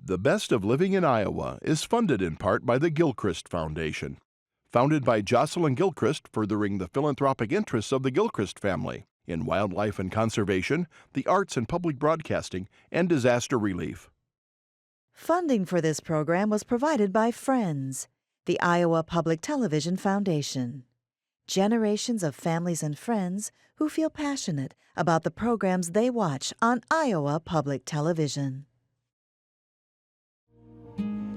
The Best of Living in Iowa is funded in part by the Gilchrist Foundation, founded by Jocelyn Gilchrist, furthering the philanthropic interests of the Gilchrist family in wildlife and conservation, the arts and public broadcasting, and disaster relief. Funding for this program was provided by Friends, the Iowa Public Television Foundation. Generations of families and friends who feel passionate about the programs they watch on Iowa Public Television.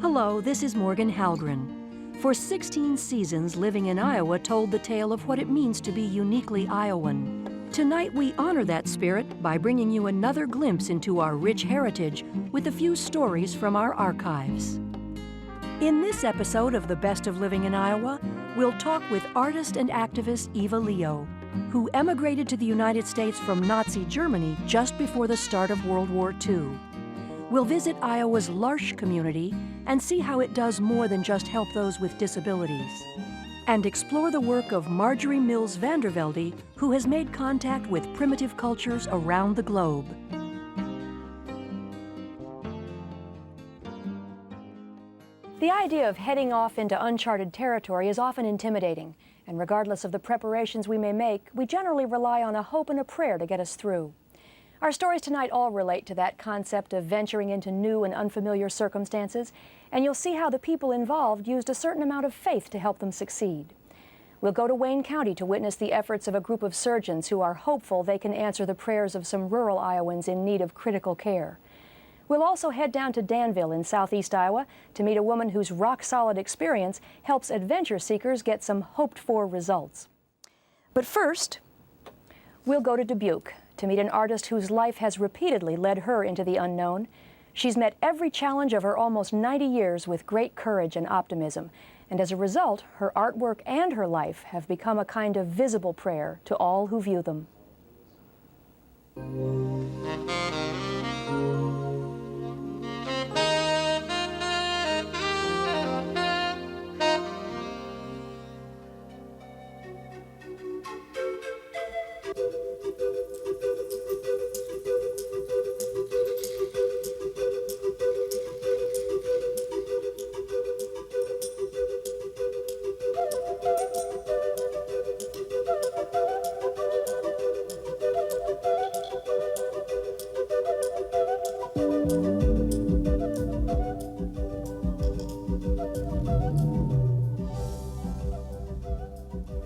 Hello, this is Morgan Halgren. For 16 seasons, Living in Iowa told the tale of what it means to be uniquely Iowan. Tonight, we honor that spirit by bringing you another glimpse into our rich heritage with a few stories from our archives. In this episode of The Best of Living in Iowa, we'll talk with artist and activist Eva Leo, who emigrated to the United States from Nazi Germany just before the start of World War II. We'll visit Iowa's L'Arche community and see how it does more than just help those with disabilities, and explore the work of Marjorie Mills Vandervelde, who has made contact with primitive cultures around the globe. The idea of heading off into uncharted territory is often intimidating, and regardless of the preparations we may make, we generally rely on a hope and a prayer to get us through. Our stories tonight all relate to that concept of venturing into new and unfamiliar circumstances, and you'll see how the people involved used a certain amount of faith to help them succeed. We'll go to Wayne County to witness the efforts of a group of surgeons who are hopeful they can answer the prayers of some rural Iowans in need of critical care. We'll also head down to Danville in southeast Iowa to meet a woman whose rock-solid experience helps adventure seekers get some hoped-for results. But first, we'll go to Dubuque to meet an artist whose life has repeatedly led her into the unknown. She's met every challenge of her almost 90 years with great courage and optimism, and as a result, her artwork and her life have become a kind of visible prayer to all who view them.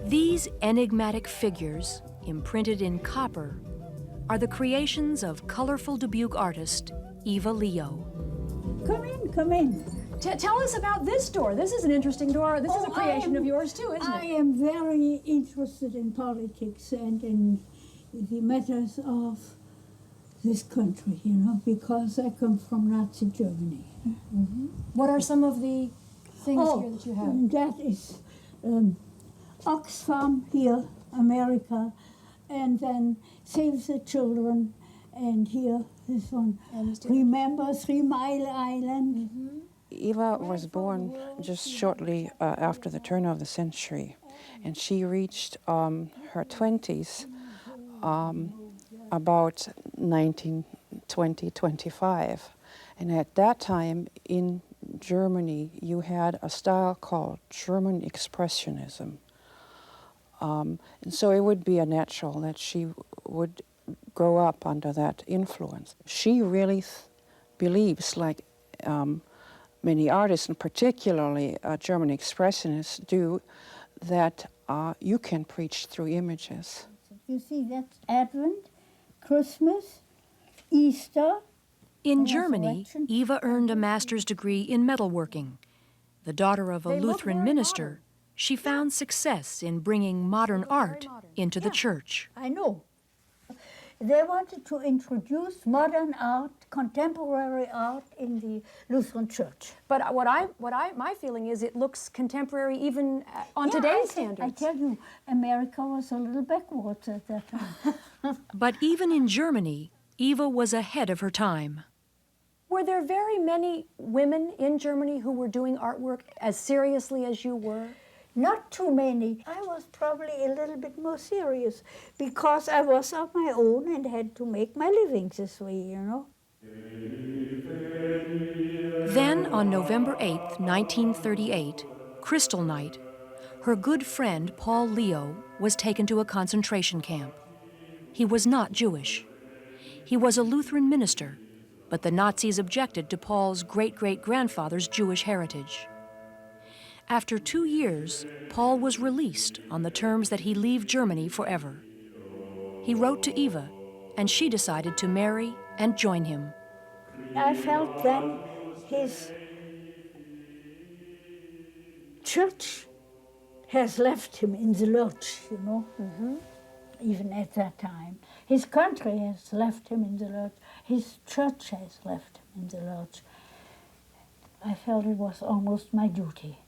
These enigmatic figures, imprinted in copper, are the creations of colorful Dubuque artist Eva Leo. Come in. Tell us about this door. This is an interesting door. This is a creation of yours too, isn't I it? am very interested in politics and in the matters of this country, you know, because I come from Nazi Germany. Mm-hmm. What are some of the things here that you have? That is Oxfam here, America, and then Save the Children, and here, this one, Remember 3 Mile Island. Mm-hmm. Eva was born just shortly after the turn of the century, and she reached her 20s about 1920, 25. And at that time in Germany, you had a style called German Expressionism. And so it would be a natural that she would grow up under that influence. She really believes, like many artists, and particularly German Expressionists do, that you can preach through images. You see, that's Advent, Christmas, Easter. In Germany, Eva earned a master's degree in metalworking. The daughter of a Lutheran minister, she found success in bringing modern art into the church. I know. They wanted to introduce modern art, contemporary art in the Lutheran Church. But my feeling is it looks contemporary even on today's standards. I tell you, America was a little backwards at that time. But even in Germany, Eva was ahead of her time. Were there very many women in Germany who were doing artwork as seriously as you were? Not too many. I was probably a little bit more serious because I was on my own and had to make my living this way, you know. Then, on November 8, 1938, Crystal Night, her good friend Paul Leo was taken to a concentration camp. He was not Jewish. He was a Lutheran minister, but the Nazis objected to Paul's great-great-grandfather's Jewish heritage. After 2 years, Paul was released on the terms that he leave Germany forever. He wrote to Eva, and she decided to marry and join him. I felt then his church has left him in the lurch, you know, even at that time. His country has left him in the lurch. His church has left him in the lurch. I felt it was almost my duty.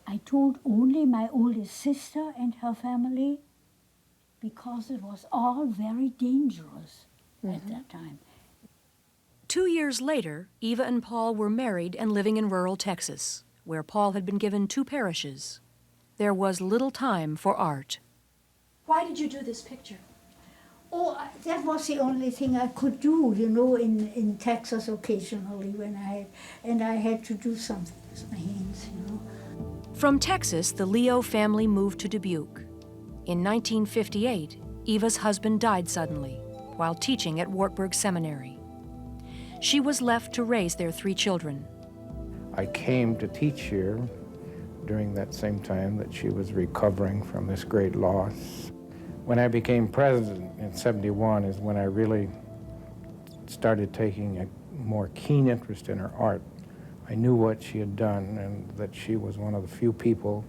I told only my oldest sister and her family because it was all very dangerous at that time. 2 years later, Eva and Paul were married and living in rural Texas, where Paul had been given 2 parishes. There was little time for art. Why did you do this picture? Oh, that was the only thing I could do, you know, in Texas occasionally when I had to do something with my hands, you know. From Texas, the Leo family moved to Dubuque. In 1958, Eva's husband died suddenly while teaching at Wartburg Seminary. She was left to raise their 3 children. I came to teach here during that same time that she was recovering from this great loss. When I became president in '71 is when I really started taking a more keen interest in her art. I knew what she had done and that she was one of the few people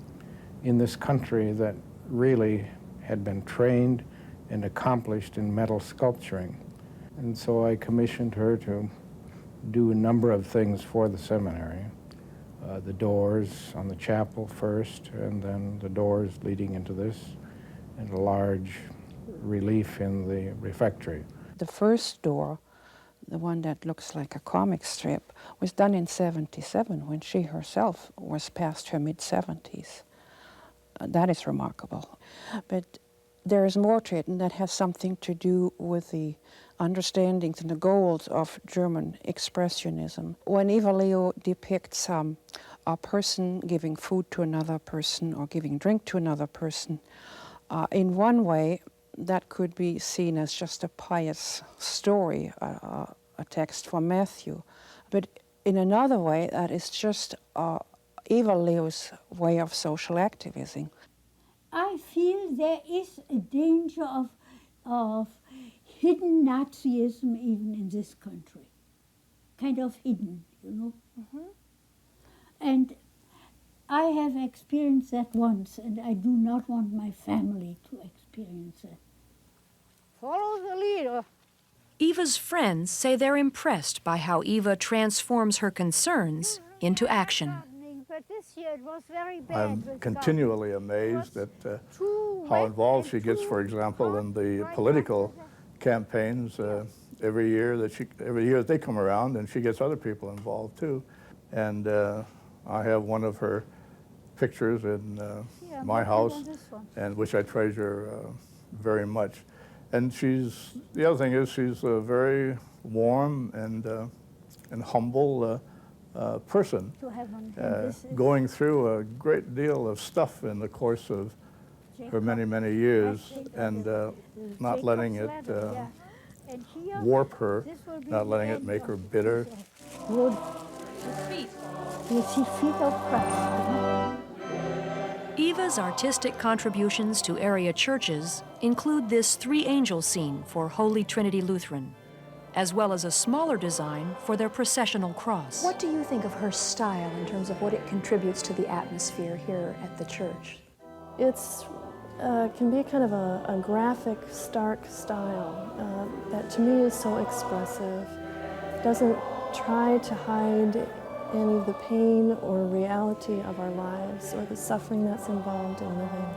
in this country that really had been trained and accomplished in metal sculpturing. And so I commissioned her to do a number of things for the seminary. The doors on the chapel first, and then the doors leading into this, and a large relief in the refectory. The first door, the one that looks like a comic strip, was done in '77 when she herself was past her mid-70s. That is remarkable. But there is more to it, and that has something to do with the understandings and the goals of German expressionism. When Eva Leo depicts a person giving food to another person or giving drink to another person, in one way, that could be seen as just a pious story, a text from Matthew. But in another way, that is just Eva Leo's way of social activism. I feel there is a danger of hidden Nazism even in this country. Kind of hidden, you know. And I have experienced that once, and I do not want my family to experience that. Follow the leader. Eva's friends say they're impressed by how Eva transforms her concerns into action. But this year it was very bad. I'm continually amazed at how involved she gets, for example, in the political campaigns. Every year that they come around, and she gets other people involved too. And I have one of her pictures in my house, and which I treasure very much. And the other thing is she's a very warm and humble person, going through a great deal of stuff in the course of her many, many years, and not letting it warp her, not letting it make her bitter. Wood. You see feet of Christ. Eva's artistic contributions to area churches include this 3 angel scene for Holy Trinity Lutheran, as well as a smaller design for their processional cross. What do you think of her style in terms of what it contributes to the atmosphere here at the church? It's can be kind of a graphic, stark style that to me is so expressive. Doesn't try to hide any of the pain or reality of our lives or the suffering that's involved in living.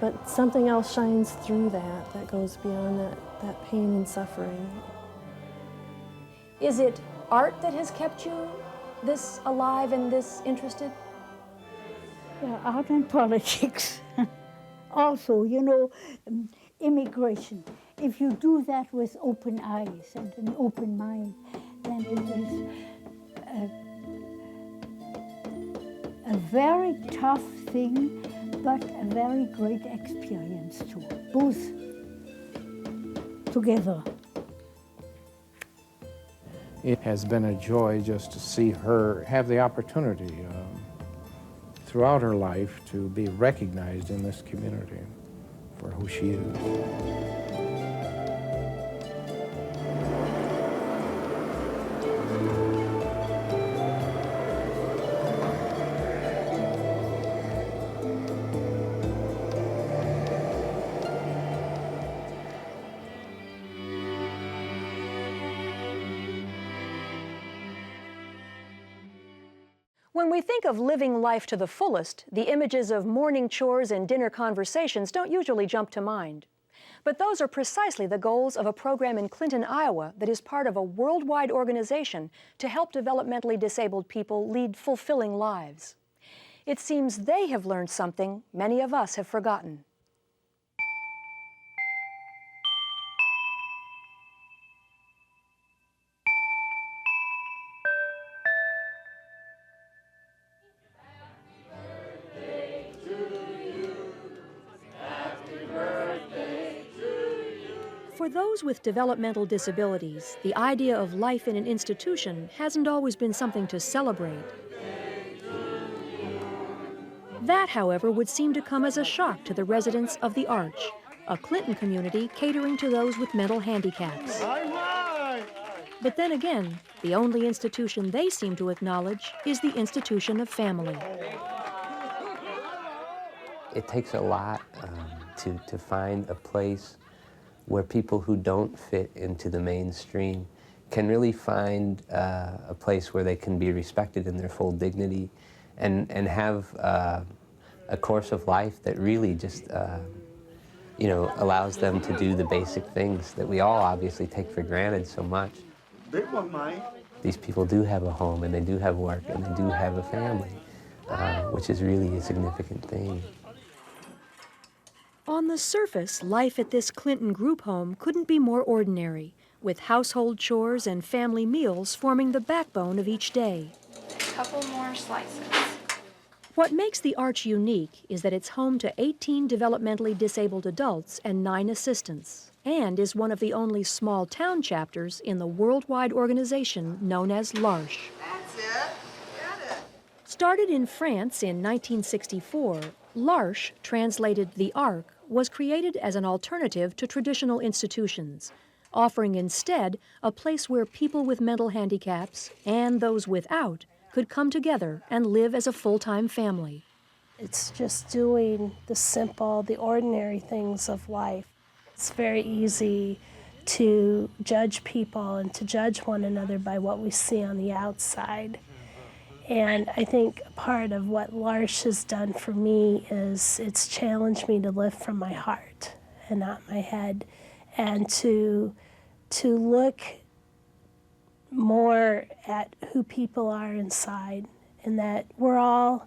But something else shines through that goes beyond that pain and suffering. Is it art that has kept you this alive and this interested? Yeah, art and politics. Also, you know, immigration. If you do that with open eyes and an open mind, then and it is a very tough thing, but a very great experience too, both together. It has been a joy just to see her have the opportunity throughout her life to be recognized in this community for who she is. When we think of living life to the fullest, the images of morning chores and dinner conversations don't usually jump to mind. But those are precisely the goals of a program in Clinton, Iowa that is part of a worldwide organization to help developmentally disabled people lead fulfilling lives. It seems they have learned something many of us have forgotten. For those with developmental disabilities, the idea of life in an institution hasn't always been something to celebrate. That, however, would seem to come as a shock to the residents of the Arch, a Clinton community catering to those with mental handicaps. But then again, the only institution they seem to acknowledge is the institution of family. It takes a lot to find a place where people who don't fit into the mainstream can really find a place where they can be respected in their full dignity and have a course of life that really just allows them to do the basic things that we all obviously take for granted so much. These people do have a home, and they do have work, and they do have a family, which is really a significant thing. On the surface, life at this Clinton group home couldn't be more ordinary, with household chores and family meals forming the backbone of each day. A couple more slices. What makes the Arch unique is that it's home to 18 developmentally disabled adults and 9 assistants, and is one of the only small town chapters in the worldwide organization known as l'Arche. That's it. Get it. Started in France in 1964, l'Arche, translated the Ark, was created as an alternative to traditional institutions, offering instead a place where people with mental handicaps and those without could come together and live as a full-time family. It's just doing the simple, the ordinary things of life. It's very easy to judge people and to judge one another by what we see on the outside. And I think part of what l'Arche has done for me is it's challenged me to live from my heart and not my head, and to look more at who people are inside, and that we're all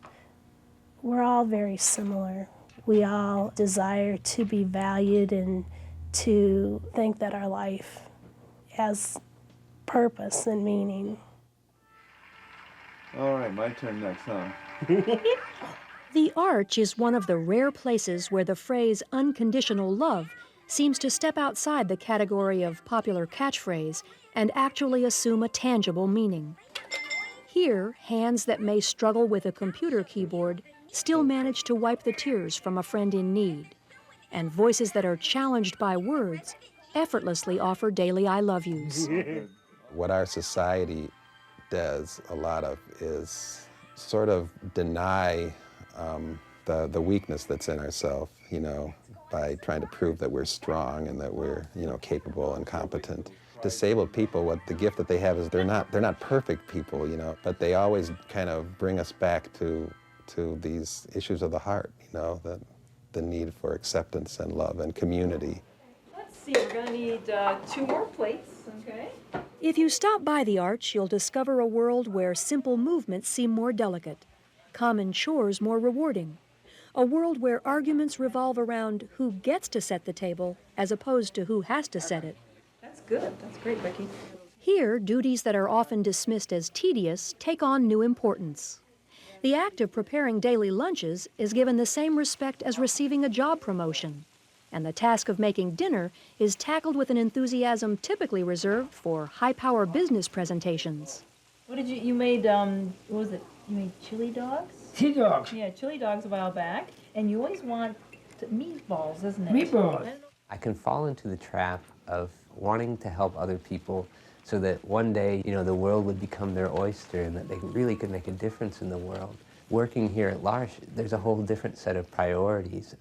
very similar. We all desire to be valued and to think that our life has purpose and meaning. All right, my turn next, huh? The Arch is one of the rare places where the phrase unconditional love seems to step outside the category of popular catchphrase and actually assume a tangible meaning. Here, hands that may struggle with a computer keyboard still manage to wipe the tears from a friend in need, and voices that are challenged by words effortlessly offer daily I love yous. What our society does a lot of is sort of deny the weakness that's in ourselves, by trying to prove that we're strong and that we're, capable and competent. Disabled people, what the gift that they have is they're not perfect people, but they always kind of bring us back to these issues of the heart, the need for acceptance and love and community. Let's see, we're going to need 2 more plates, okay? If you stop by the Arch, you'll discover a world where simple movements seem more delicate, common chores more rewarding, a world where arguments revolve around who gets to set the table as opposed to who has to set it. That's good. That's great, Becky. Here, duties that are often dismissed as tedious take on new importance. The act of preparing daily lunches is given the same respect as receiving a job promotion, and the task of making dinner is tackled with an enthusiasm typically reserved for high-power business presentations. What did you made, what was it? You made chili dogs? Chili dogs. Yeah, chili dogs a while back. And you always want meatballs, isn't it? Meatballs. I can fall into the trap of wanting to help other people so that one day, the world would become their oyster and that they really could make a difference in the world. Working here at L'Arche, there's a whole different set of priorities.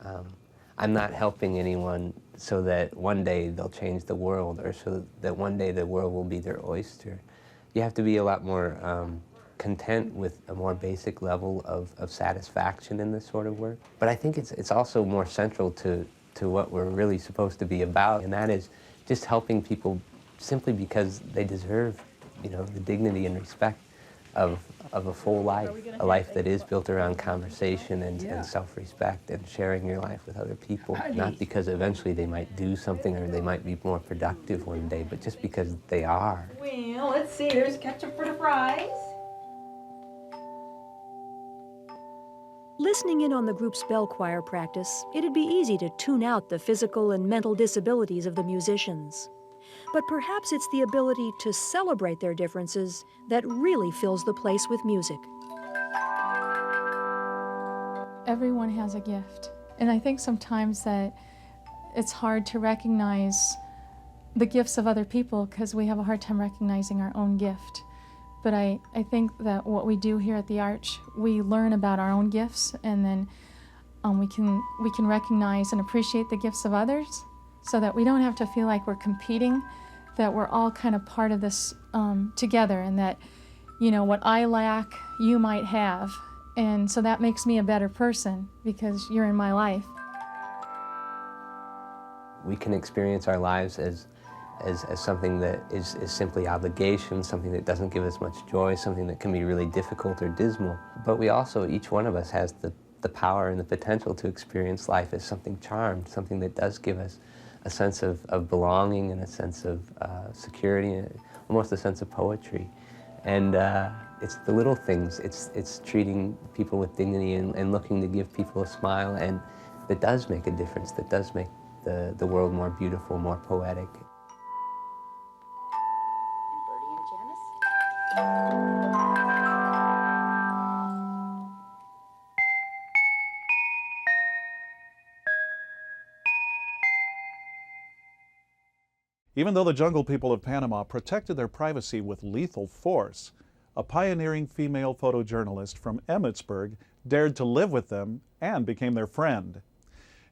I'm not helping anyone so that one day they'll change the world or so that one day the world will be their oyster. You have to be a lot more content with a more basic level of satisfaction in this sort of work. But I think it's also more central to what we're really supposed to be about, and that is just helping people simply because they deserve, the dignity and respect of a full life, a life that is built around conversation and self-respect and sharing your life with other people, not because eventually they might do something or they might be more productive one day, but just because they are. Well, let's see, there's ketchup for the fries. Listening in on the group's bell choir practice, it'd be easy to tune out the physical and mental disabilities of the musicians. But perhaps it's the ability to celebrate their differences that really fills the place with music. Everyone has a gift, and I think sometimes that it's hard to recognize the gifts of other people because we have a hard time recognizing our own gift. But I think that what we do here at the Arch, we learn about our own gifts, and then we can recognize and appreciate the gifts of others so that we don't have to feel like we're competing, that we're all kind of part of this together, and that, what I lack, you might have. And so that makes me a better person because you're in my life. We can experience our lives as something that is simply obligation, something that doesn't give us much joy, something that can be really difficult or dismal. But we also, each one of us has the power and the potential to experience life as something charmed, something that does give us a sense of belonging and a sense of security, and almost a sense of poetry. And it's the little things. It's treating people with dignity and looking to give people a smile, and that does make a difference, that does make the world more beautiful, more poetic. Even though the jungle people of Panama protected their privacy with lethal force, a pioneering female photojournalist from Emmitsburg dared to live with them and became their friend.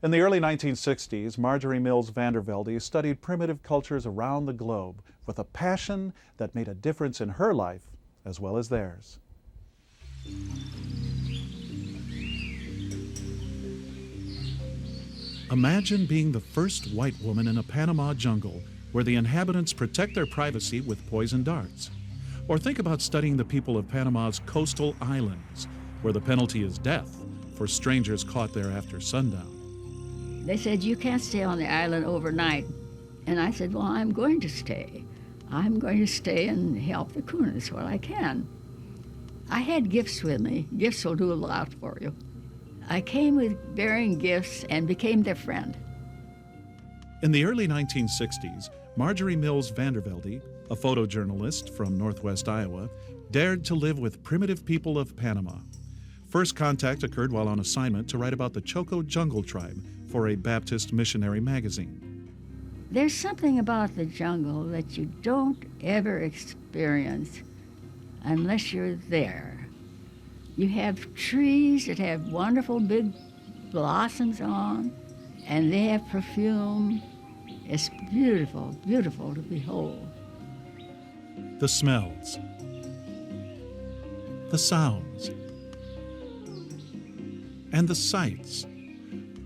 In the early 1960s, Marjorie Mills Vandervelde studied primitive cultures around the globe with a passion that made a difference in her life as well as theirs. Imagine being the first white woman in a Panama jungle where the inhabitants protect their privacy with poison darts. Or think about studying the people of Panama's coastal islands, where the penalty is death for strangers caught there after sundown. They said, you can't stay on the island overnight. And I said, well, I'm going to stay. I'm going to stay and help the Kunas where I can. I had gifts with me. Gifts will do a lot for you. I came with bearing gifts and became their friend. In the early 1960s, Marjorie Mills Vandervelde, a photojournalist from northwest Iowa, dared to live with primitive people of Panama. First contact occurred while on assignment to write about the Choco Jungle Tribe for a Baptist missionary magazine. There's something about the jungle that you don't ever experience unless you're there. You have trees that have wonderful big blossoms on, and they have perfume. It's beautiful, beautiful to behold. The smells, the sounds, and the sights.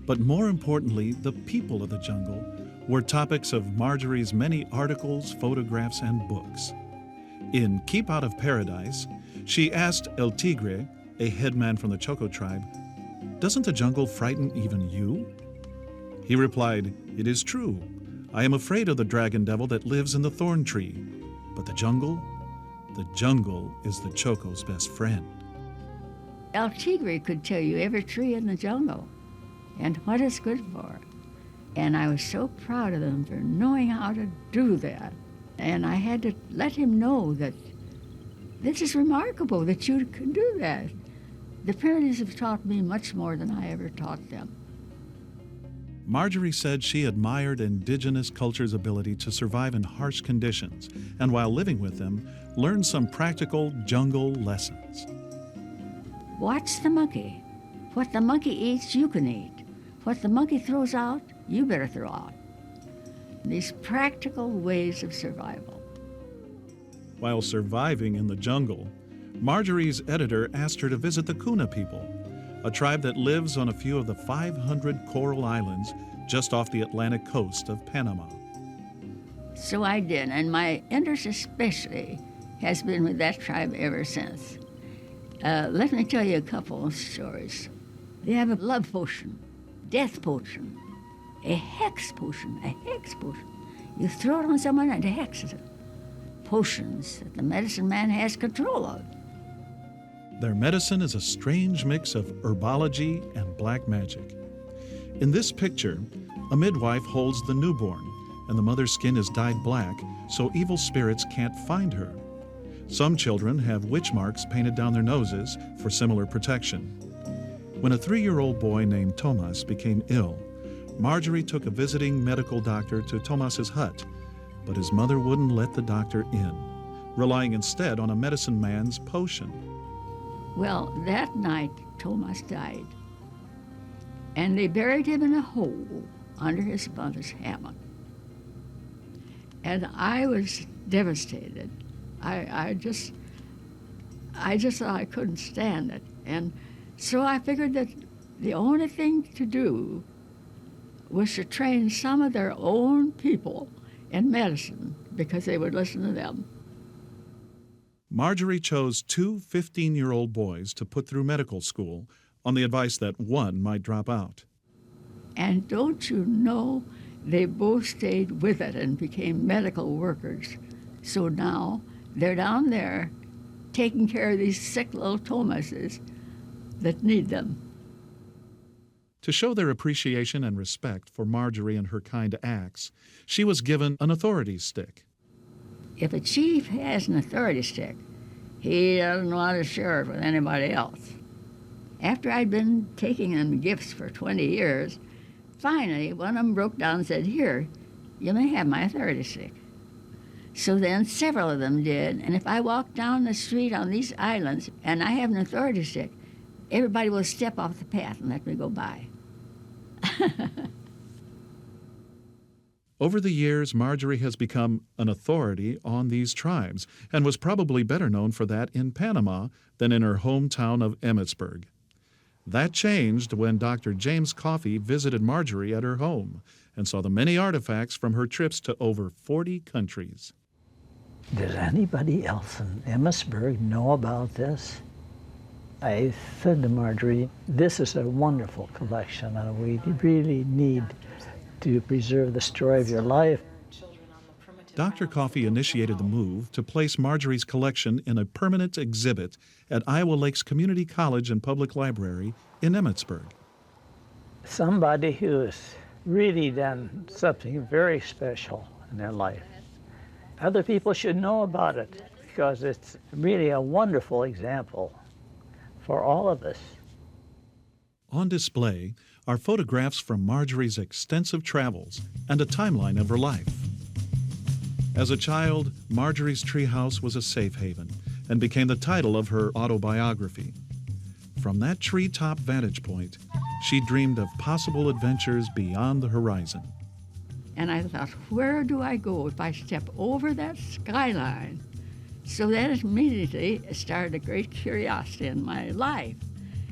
But more importantly, the people of the jungle were topics of Marjorie's many articles, photographs, and books. In Keep Out of Paradise, she asked El Tigre, a headman from the Choco tribe, "Doesn't the jungle frighten even you?" He replied, "It is true. I am afraid of the dragon devil that lives in the thorn tree. But the jungle is the choco's best friend. El Tigre could tell you every tree in the jungle and what it's good for. And I was so proud of them for knowing how to do that. And I had to let him know that this is remarkable that you can do that. The primitives have taught me much more than I ever taught them. Marjorie said she admired indigenous culture's ability to survive in harsh conditions, and while living with them, learned some practical jungle lessons. Watch the monkey. What the monkey eats, you can eat. What the monkey throws out, you better throw out. These practical ways of survival. While surviving in the jungle, Marjorie's editor asked her to visit the Kuna people, a tribe that lives on a few of the 500 coral islands just off the Atlantic coast of Panama. So I did, and my interest especially has been with that tribe ever since. Let me tell you a couple of stories. They have a love potion, death potion, a hex potion. You throw it on someone and it hexes it. Potions that the medicine man has control of. Their medicine is a strange mix of herbology and black magic. In this picture, a midwife holds the newborn, and the mother's skin is dyed black so evil spirits can't find her. Some children have witch marks painted down their noses for similar protection. When a 3-year-old boy named Tomas became ill, Marjorie took a visiting medical doctor to Tomas's hut, but his mother wouldn't let the doctor in, relying instead on a medicine man's potion. Well, that night, Tomas died, and they buried him in a hole under his mother's hammock. And I was devastated. I just thought I couldn't stand it. And so I figured that the only thing to do was to train some of their own people in medicine because they would listen to them. Marjorie chose 2 15-year-old boys to put through medical school on the advice that one might drop out. And don't you know, they both stayed with it and became medical workers. So now they're down there taking care of these sick little Thomases that need them. To show their appreciation and respect for Marjorie and her kind acts, she was given an authority stick. If a chief has an authority stick, he doesn't want to share it with anybody else. After I'd been taking them gifts for 20 years, finally one of them broke down and said, "Here, you may have my authority stick." So then several of them did, and if I walk down the street on these islands and I have an authority stick, everybody will step off the path and let me go by. Over the years, Marjorie has become an authority on these tribes and was probably better known for that in Panama than in her hometown of Emmitsburg. That changed when Dr. James Coffey visited Marjorie at her home and saw the many artifacts from her trips to over 40 countries. Does anybody else in Emmitsburg know about this? I said to Marjorie, this is a wonderful collection and we really need to preserve the story of your life. Dr. Coffey initiated the move to place Marjorie's collection in a permanent exhibit at Iowa Lakes Community College and Public Library in Emmitsburg. Somebody who has really done something very special in their life. Other people should know about it because it's really a wonderful example for all of us. On display are photographs from Marjorie's extensive travels and a timeline of her life. As a child, Marjorie's treehouse was a safe haven and became the title of her autobiography. From that treetop vantage point, she dreamed of possible adventures beyond the horizon. And I thought, where do I go if I step over that skyline? So that immediately started a great curiosity in my life,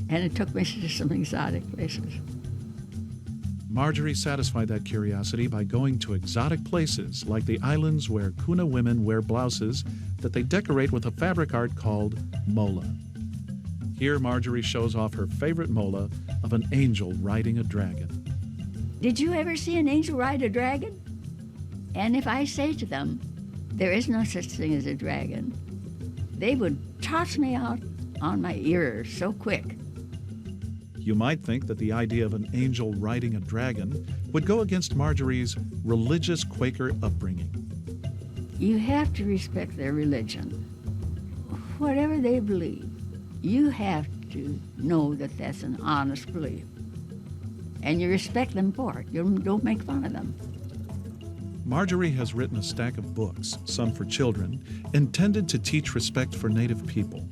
and it took me to some exotic places. Marjorie satisfied that curiosity by going to exotic places like the islands where Kuna women wear blouses that they decorate with a fabric art called mola. Here, Marjorie shows off her favorite mola of an angel riding a dragon. Did you ever see an angel ride a dragon? And if I say to them, There is no such thing as a dragon. They would toss me out on my ears so quick. You might think that the idea of an angel riding a dragon would go against Marjorie's religious Quaker upbringing. You have to respect their religion. Whatever they believe, you have to know that that's an honest belief. And you respect them for it. You don't make fun of them. Marjorie has written a stack of books, some for children, intended to teach respect for Native people.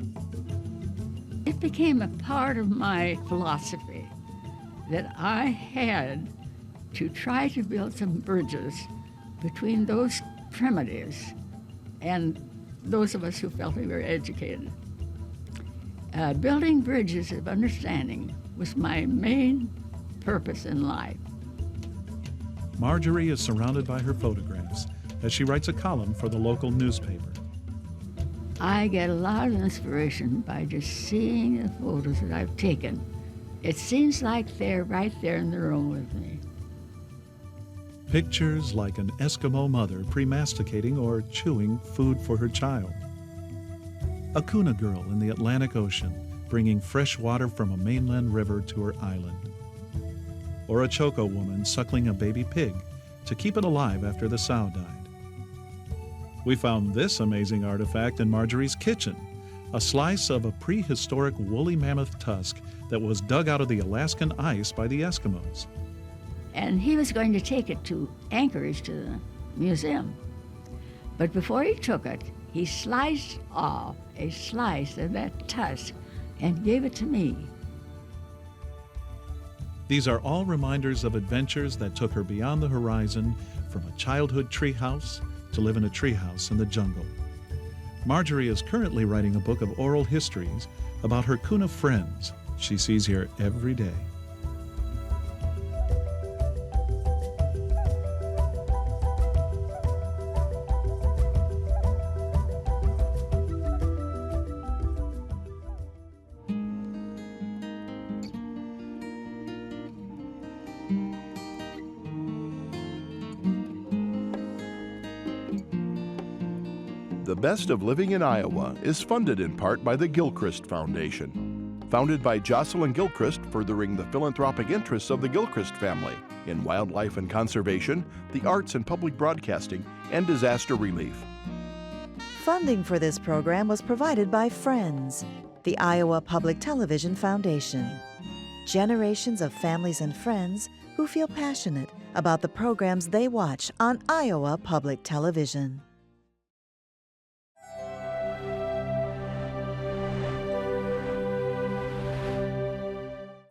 It became a part of my philosophy that I had to try to build some bridges between those primitives and those of us who felt we were educated. Building bridges of understanding was my main purpose in life. Marjorie is surrounded by her photographs as she writes a column for the local newspaper. I get a lot of inspiration by just seeing the photos that I've taken. It seems like they're right there in the room with me. Pictures like an Eskimo mother pre-masticating or chewing food for her child. A Kuna girl in the Atlantic Ocean bringing fresh water from a mainland river to her island. Or a Choco woman suckling a baby pig to keep it alive after the sow died. We found this amazing artifact in Marjorie's kitchen, a slice of a prehistoric woolly mammoth tusk that was dug out of the Alaskan ice by the Eskimos. And he was going to take it to Anchorage to the museum. But before he took it, he sliced off a slice of that tusk and gave it to me. These are all reminders of adventures that took her beyond the horizon, from a childhood treehouse to live in a treehouse in the jungle. Marjorie is currently writing a book of oral histories about her Kuna friends she sees here every day. The Best of Living in Iowa is funded in part by the Gilchrist Foundation. Founded by Jocelyn Gilchrist, furthering the philanthropic interests of the Gilchrist family in wildlife and conservation, the arts and public broadcasting, and disaster relief. Funding for this program was provided by Friends, the Iowa Public Television Foundation. Generations of families and friends who feel passionate about the programs they watch on Iowa Public Television.